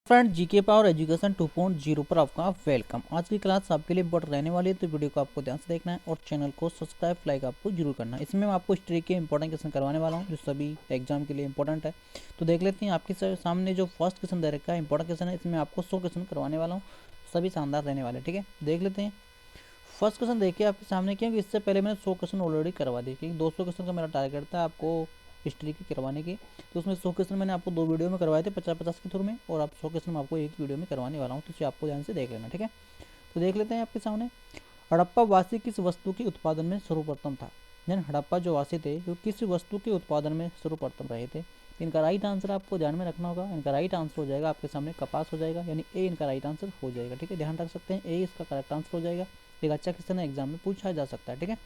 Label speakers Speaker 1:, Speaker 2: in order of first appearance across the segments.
Speaker 1: Friend, GK power education 2.0 पर आपका welcome. आज की क्लास आपके लिए इंपॉर्टेंट रहने वाली है, तो वीडियो को आपको ध्यान से देखना है और चैनल को सब्सक्राइब लाइक आपको जरूर करना है। इसमें मैं आपको हिस्ट्री के इंपॉर्टेंट क्वेश्चन करवाने वाला हूं जो सभी एग्जाम के लिए इंपॉर्टेंट है। तो देख लेते हैं आपके सामने जो फर्स्ट क्वेश्चन दे रखा है इंपॉर्टेंट क्वेश्चन है। इसमें आपको 100 क्वेश्चन करवाने वाला हूँ, सभी शानदार रहने वाले। ठीक है, देख लेते हैं फर्स्ट क्वेश्चन। देखिए आपके सामने, क्योंकि इससे पहले मैंने 100 क्वेश्चन ऑलरेडी करवा दिए, क्योंकि 200 क्वेश्चन का मेरा टारगेट था आपको हिस्ट्री की करवाने की। तो उसमें 100 क्वेश्चन मैंने आपको 2 वीडियो में करवाए थे 50-50 के थ्रू में, और आप 100 क्वेश्चन मैं आपको एक वीडियो में करवाने वाला हूँ, तो इसे आपको ध्यान से देख लेना। ठीक है, तो देख लेते हैं आपके सामने। हड़प्पा वासी किस वस्तु के उत्पादन में सर्वप्रथम था? यानी हड़प्पा जो वासी थे वो किस वस्तु के उत्पादन में सर्वप्रथम रहे थे? इनका राइट आंसर आपको ध्यान में रखना होगा। इनका राइट आंसर हो जाएगा आपके सामने कपास हो जाएगा, यानी ए इनका राइट आंसर हो जाएगा। ठीक है, ध्यान रख सकते हैं, ए इसका करेक्ट आंसर हो जाएगा। एक अच्छा क्वेश्चन एग्जाम में पूछा जा सकता है। ठीक है,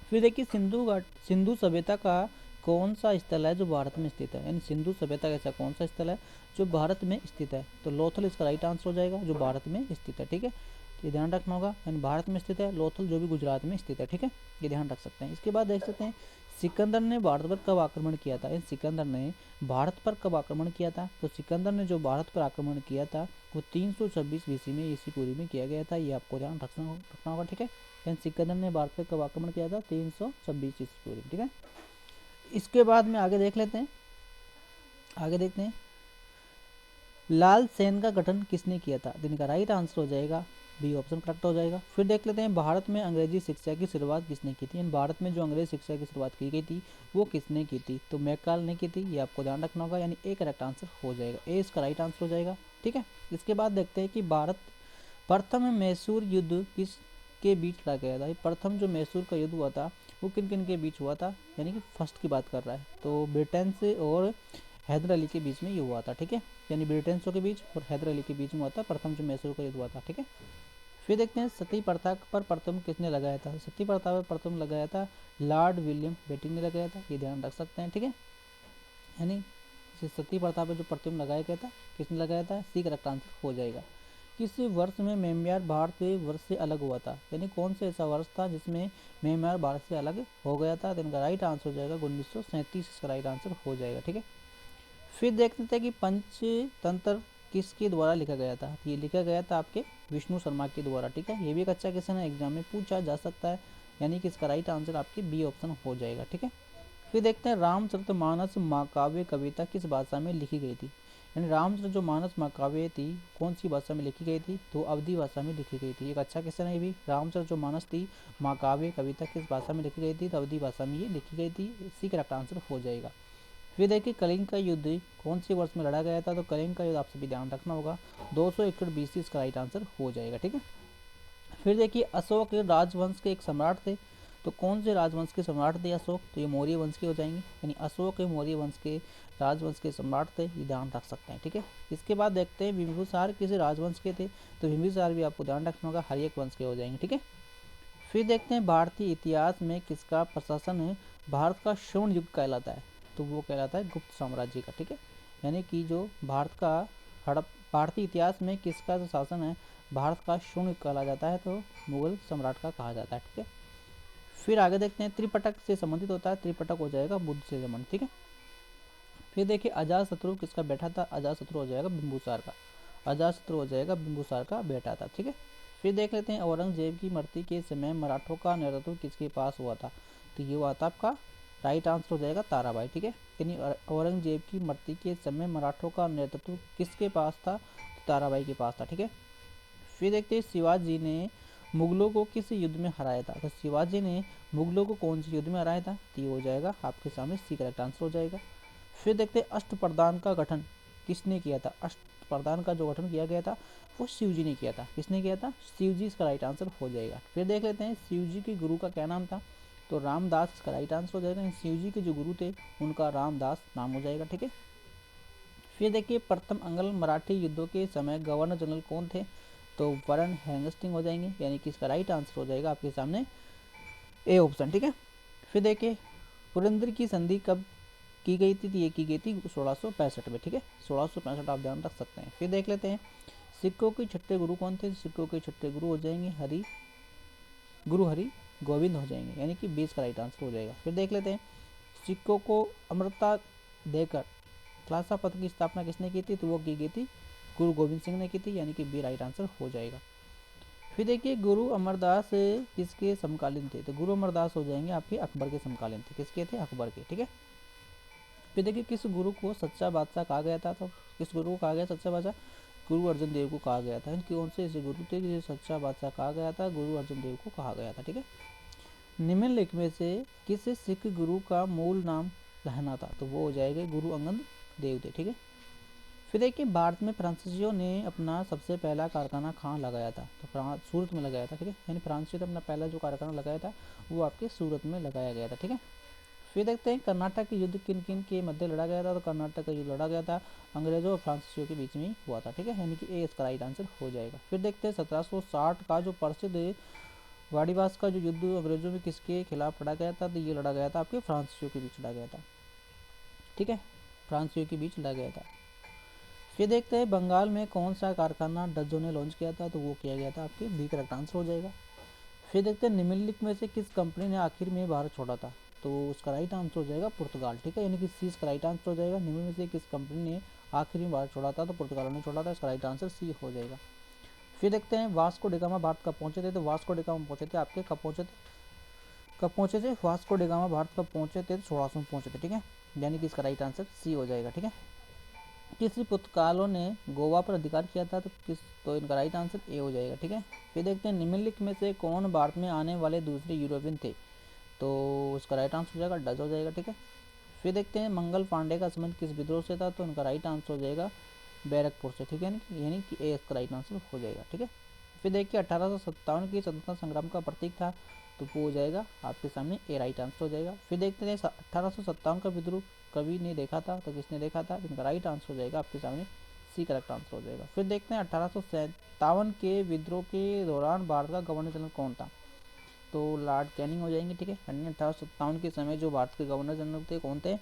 Speaker 1: फिर देखिए सिंधु सभ्यता का कौन सा स्थल है जो भारत में स्थित है? यानी सिंधु सभ्यता का ऐसा कौन सा स्थल है जो भारत में स्थित है? तो लोथल इसका राइट आंसर हो जाएगा, जो भारत में स्थित है। ठीक है, ये ध्यान रखना होगा। यानी भारत में स्थित है लोथल, जो भी गुजरात में स्थित है। ठीक है, ये ध्यान रख सकते हैं। इसके बाद देख सकते हैं सिकंदर ने भारत पर कब आक्रमण किया था? सिकंदर ने भारत पर कब आक्रमण किया था? तो सिकंदर ने जो भारत पर आक्रमण किया था वो 326 बीसी में ईसी पूरी में किया गया था। ये आपको ध्यान रखना होगा। ठीक है, सिकंदर ने भारत पर कब आक्रमण किया था? 326 ईस्वी पूर्व। ठीक है, इसके बाद में आगे देख लेते हैं। आगे देखते हैं लाल सेन का गठन किसने किया था? तो इनका राइट आंसर हो जाएगा बी ऑप्शन करेक्ट हो जाएगा। फिर देख लेते हैं भारत में अंग्रेजी शिक्षा की शुरुआत किसने की थी? भारत में जो अंग्रेजी शिक्षा की शुरुआत की गई थी वो किसने की थी? तो मैकाल ने की थी। ये आपको ध्यान रखना होगा, यानी ए करेक्ट आंसर हो जाएगा, ए इसका राइट आंसर हो जाएगा। ठीक है, इसके बाद देखते हैं कि भारत प्रथम मैसूर युद्ध किस के बीच लड़ा गया था? प्रथम जो मैसूर का युद्ध हुआ था वो किन किन के बीच हुआ था? यानी कि फर्स्ट की बात कर रहा है, तो ब्रिटेन से और हैदर अली के बीच में ये हुआ था। ठीक है, यानी ब्रिटेन्सों के बीच और हैदर अली के बीच में हुआ था प्रथम जो मैसूर का युद्ध हुआ था। ठीक है, फिर देखते हैं सती प्रथा पर प्रथम किसने लगाया था? सती प्रथा पर प्रथम लगाया था लॉर्ड विलियम बेटिंग ने लगाया था। ये ध्यान रख सकते हैं। ठीक है, यानी सती प्रथा पर जो प्रथम लगाया गया था किसने लगाया था? सी करेक्ट आंसर हो जाएगा। किस वर्ष में म्यांमार भारत के वर्ष से अलग हुआ था? यानी कौन से ऐसा वर्ष था जिसमें म्यांमार भारत से अलग हो गया था? तो इनका राइट आंसर हो जाएगा 1937, इसका राइट आंसर हो जाएगा। ठीक है, फिर देखते थे कि पंचतंत्र किसके द्वारा लिखा गया था? ये लिखा गया था आपके विष्णु शर्मा के द्वारा। ठीक है, ये भी एक अच्छा क्वेश्चन है, एग्जाम में पूछा जा सकता है, यानी कि इसका राइट आंसर आपके बी ऑप्शन हो जाएगा। ठीक है, फिर देखते हैं रामचरितमानस महाकाव्य कविता किस भाषा में लिखी गई थी? यानी रामचरितमानस महाकाव्य थी कौन सी भाषा में लिखी गई थी? तो अवधी भाषा में लिखी गई थी। एक अच्छा क्वेश्चन है ये भी। रामचरितमानस थी महाकाव्य कविता किस भाषा में लिखी गई थी? तो अवधी भाषा में ये लिखी गई थी, इसी करेक्ट आंसर हो जाएगा। फिर देखिए कलिंग का युद्ध कौन से वर्ष में लड़ा गया था? तो कलिंग का युद्ध आप सभी ध्यान रखना होगा 261 BC, इसका राइट आंसर हो जाएगा। ठीक है, फिर देखिए अशोक राजवंश के एक सम्राट थे, तो कौन से राजवंश के सम्राट थे अशोक? तो ये मौर्य वंश के हो जाएंगे, यानी अशोक मौर्य वंश के राजवंश के सम्राट थे, ये ध्यान रख सकते हैं। ठीक है, इसके बाद देखते हैं बिंदुसार किस राजवंश के थे? तो बिंदुसार भी आपको ध्यान रखना होगा हर्यक वंश के हो जाएंगे। ठीक है, फिर देखते हैं भारतीय इतिहास में किसका प्रशासन भारत का स्वर्ण युग कहलाता है? तो वो कहलाता है गुप्त साम्राज्य का। ठीक है, यानी कि जो भारत का हड़प भारतीय इतिहास में किसका जो शासन है भारत का स्वर्ण युग कहला जाता है? तो मुगल सम्राट का कहा जाता है। ठीक है, फिर आगे देखते हैं त्रिपिटक से संबंधित होता है, त्रिपिटक हो जाएगा बुद्ध से संबंधित। ठीक है, फिर देखिए अजात शत्रु किसका बेटा था? अजात शत्रु हो जाएगा बिंबुसार का, अजात शत्रु हो जाएगा बिंबुसार का बेटा था। ठीक है, फिर देख लेते हैं औरंगजेब की मृत्यु के समय मराठों का नेतृत्व किसके पास हुआ था? तो ये हुआ था आपका राइट आंसर हो जाएगा ताराबाई। ठीक है, यानी औरंगजेब की मृत्यु के समय मराठों का नेतृत्व किसके पास था? तो ताराबाई के पास था। ठीक है, फिर देखते हैं शिवाजी ने मुगलों को किस युद्ध में हराया था? तो शिवाजी ने मुगलों को कौन से युद्ध में हराया था? तो ये हो जाएगा आपके सामने सी करेक्ट आंसर हो जाएगा। फिर देखते हैं अष्टप्रधान का गठन किसने किया था? अष्टप्रधान का जो गठन किया गया था वो शिवजी ने किया था। किसने किया था? शिवजी, इसका राइट आंसर हो जाएगा। फिर देख लेते हैं शिवजी के गुरु का क्या नाम था? तो रामदास, इसका राइट आंसर हो जाएगा। शिवजी के जो गुरु थे उनका रामदास नाम हो जाएगा। ठीक है, फिर देखिए प्रथम अंग्ल मराठी युद्धों के समय गवर्नर जनरल कौन थे? तो वरन हेंगस्टिंग हो जाएंगे, यानी कि इसका राइट आंसर हो जाएगा आपके सामने ए ऑप्शन। ठीक है, फिर देखिए पुरंदर की संधि कब की गई थी? ये की गई थी 1665 में। ठीक है, 1665 आप ध्यान रख सकते हैं। फिर देख लेते हैं सिक्कों के छठे गुरु कौन थे? सिक्कों के छठे गुरु हो जाएंगे गुरु हरि गोविंद हो जाएंगे, यानी कि 20 का राइट आंसर हो जाएगा। फिर देख लेते हैं सिक्कों को अमृतता देकर खालसा पंथ की स्थापना किसने की थी? तो वो की गई थी गुरु गोविंद सिंह ने की थी, यानी कि बी राइट आंसर हो जाएगा। फिर देखिए गुरु अमरदास किसके समकालीन थे, तो गुरु अमरदास हो जाएंगे आपके अकबर के समकालीन थे। किसके थे, अकबर के, ठीक है। फिर देखिए किस गुरु को सच्चा बादशाह कहा गया था, तो किस गुरु को कहा गया सच्चा बादशाह, गुरु अर्जन देव को कहा गया था। कौन से ऐसे गुरु थे जिसे सच्चा बादशाह कहा गया था, गुरु अर्जन देव को कहा गया था, ठीक है। निम्नलिखित में से किस सिख गुरु का मूल नाम लहना था, तो वो हो जाएगा गुरु अंगद देव थे, ठीक है। फिर देखिए भारत में फ्रांसीसियों ने अपना सबसे पहला कारखाना कहाँ लगाया था, तो सूरत में लगाया था, ठीक है। यानी फ्रांसीसियों ने अपना पहला जो कारखाना लगाया था वो आपके सूरत में लगाया गया था, ठीक है। फिर देखते हैं कर्नाटक की युद्ध किन किन के मध्य लड़ा गया था, तो कर्नाटक का युद्ध लड़ा गया था अंग्रेजों और फ्रांसीसियों के बीच में ही हुआ था, ठीक है। यानी कि ए इसका राइट आंसर हो जाएगा। फिर देखते हैं 1760 का जो प्रसिद्ध वाड़ीवास का जो युद्ध अंग्रेजों में किसके खिलाफ लड़ा गया था, तो ये लड़ा गया था आपके फ्रांसीसियों के बीच लड़ा गया था, ठीक है। फ्रांसीसियों के बीच लड़ा गया था। फिर देखते हैं बंगाल में कौन सा कारखाना डचों ने लॉन्च किया था, तो वो किया गया था आपके बी करेक्ट आंसर हो जाएगा। फिर देखते हैं निम्नलिखित में से किस कंपनी ने आखिर में भारत छोड़ा था, तो उसका राइट आंसर हो जाएगा पुर्तगाल, ठीक है। यानी कि सी इसका राइट आंसर हो जाएगा। निम्न में से किस कंपनी ने आखिर में भारत छोड़ा था, तो पुर्तगाल ने छोड़ा था, इसका राइट आंसर सी हो जाएगा। फिर देखते हैं वास्को डिगामा भारत कब पहुंचे थे, तो वास्को डिगामा पहुंचे थे आपके कब पहुंचे थे वास्को डिगामा भारत कब पहुंचे थे, 1600 में पहुंचे थे, ठीक है। यानी कि इसका राइट आंसर सी हो जाएगा, ठीक है। किस पुर्तगालों ने गोवा पर अधिकार किया था, तो इनका राइट आंसर ए हो जाएगा, ठीक है। फिर देखते हैं निम्नलिखित में से कौन भारत में आने वाले दूसरे यूरोपियन थे, तो उसका राइट आंसर हो जाएगा डच हो जाएगा, ठीक है। फिर देखते हैं मंगल पांडे का संबंध किस विद्रोह से था, तो उनका राइट आंसर हो जाएगा बैरकपुर से, ठीक है। यानी कि ए इसका राइट आंसर हो जाएगा, ठीक है। फिर देखिए 1857 की स्वतंत्रता संग्राम का प्रतीक था, तो वो हो जाएगा आपके सामने ए राइट आंसर हो जाएगा। फिर देखते हैं 1857 का विद्रोह कवि ने देखा था, तो किसने देखा था, इनका राइट आंसर हो जाएगा आपके सामने सी करेक्ट आंसर हो जाएगा। फिर देखते हैं 1857 के विद्रोह के दौरान भारत का गवर्नर जनरल कौन था, तो लॉर्ड कैनिंग हो जाएंगे, ठीक है। 1857 के समय जो भारत के गवर्नर जनरल थे कौन थे,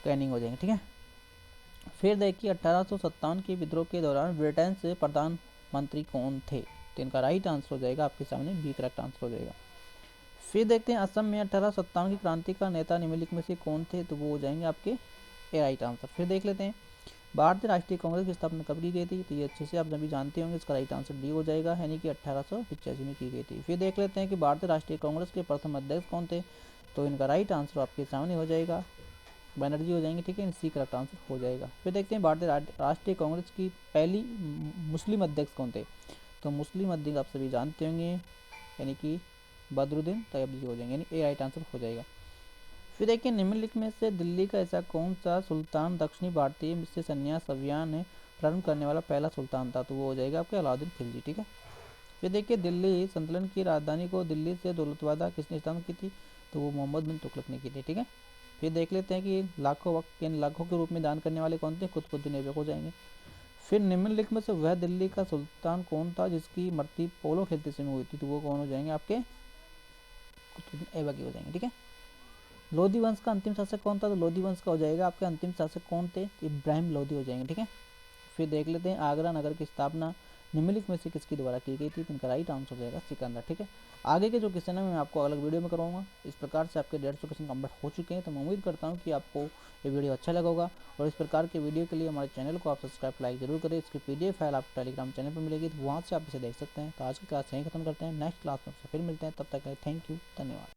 Speaker 1: कैनिंग हो जाएंगे, ठीक है। फिर देखिए 1857 के विद्रोह के दौरान ब्रिटेन से प्रधानमंत्री कौन थे, तो इनका राइट आंसर हो जाएगा आपके सामने बी करेक्ट आंसर हो जाएगा। फिर देखते हैं असम में 1857 की क्रांति का नेता निम्नलिखित में से कौन थे, तो वो हो जाएंगे आपके ए राइट आंसर। फिर देख लेते हैं भारतीय राष्ट्रीय कांग्रेस की स्थापना कब की गई थी, तो ये अच्छे से आप सभी जानते होंगे, इसका राइट आंसर डी हो जाएगा, यानी कि 1885 में की गई थी। फिर देख लेते हैं कि भारतीय राष्ट्रीय कांग्रेस के प्रथम अध्यक्ष कौन थे, तो इनका राइट आंसर आपके सामने हो जाएगा बनर्जी हो जाएंगे, ठीक है। सी करेक्ट आंसर हो जाएगा। फिर देखते हैं भारतीय राष्ट्रीय कांग्रेस की पहली मुस्लिम अध्यक्ष कौन थे, तो मुस्लिम अध्यक्ष आप सभी जानते होंगे, यानी कि बदरुद्दीन तैयबजी हो जाएंगे, यानी ए राइट आंसर हो जाएगा। फिर देखिए निम्नलिखित में से दिल्ली का ऐसा कौन सा सुल्तान दक्षिणी भारतीय से संन्यास अभियान प्रारंभ करने वाला पहला सुल्तान था, तो वो हो जाएगा आपके अलाउद्दीन खिलजी, ठीक है। फिर देखिए दिल्ली संतुलन की राजधानी को दिल्ली से दौलतवादा किसने स्थापित की थी, तो वो मोहम्मद बिन तुगलक ने की थी, ठीक है। फिर देख लेते हैं कि लाखों वक्त यानी लाखों के रूप में दान करने वाले कौन थे, कुतुबुद्दीन ऐबक हो जाएंगे। फिर निम्नलिखित में से वह दिल्ली का सुल्तान कौन था जिसकी मृत्यु पोलो खेलते समय हुई थी, तो वो कौन हो जाएंगे आपके कुतुबुद्दीन ऐबक हो जाएंगे, ठीक है। लोधी वंश का अंतिम शासक कौन था, तो लोधी वंश का हो जाएगा आपके अंतिम शासक कौन थे, इब्राहिम लोधी हो जाएंगे, ठीक है। फिर देख लेते हैं आगरा नगर की स्थापना निम्नलिखित में से किसके द्वारा की गई थी, तो इनका राइट आंसर हो जाएगा सिकंदर, ठीक है। आगे के जो क्वेश्चन है मैं आपको अलग वीडियो में करवाऊंगा। इस प्रकार से आपके 150 क्वेश्चन कंप्लीट हो चुके हैं, तो मैं उम्मीद करता हूँ कि आपको ये वीडियो अच्छा लगा होगा। और इस प्रकार के वीडियो के लिए हमारे चैनल को आप सब्सक्राइब लाइक जरूर करें। इसकी PDF फाइल आपको टेलीग्राम चैनल पर मिलेगी, तो वहाँ से आप इसे देख सकते हैं। तो आज की क्लास यहीं खत्म करते हैं, नेक्स्ट क्लास में फिर मिलते हैं, तब तक थैंक यू, धन्यवाद।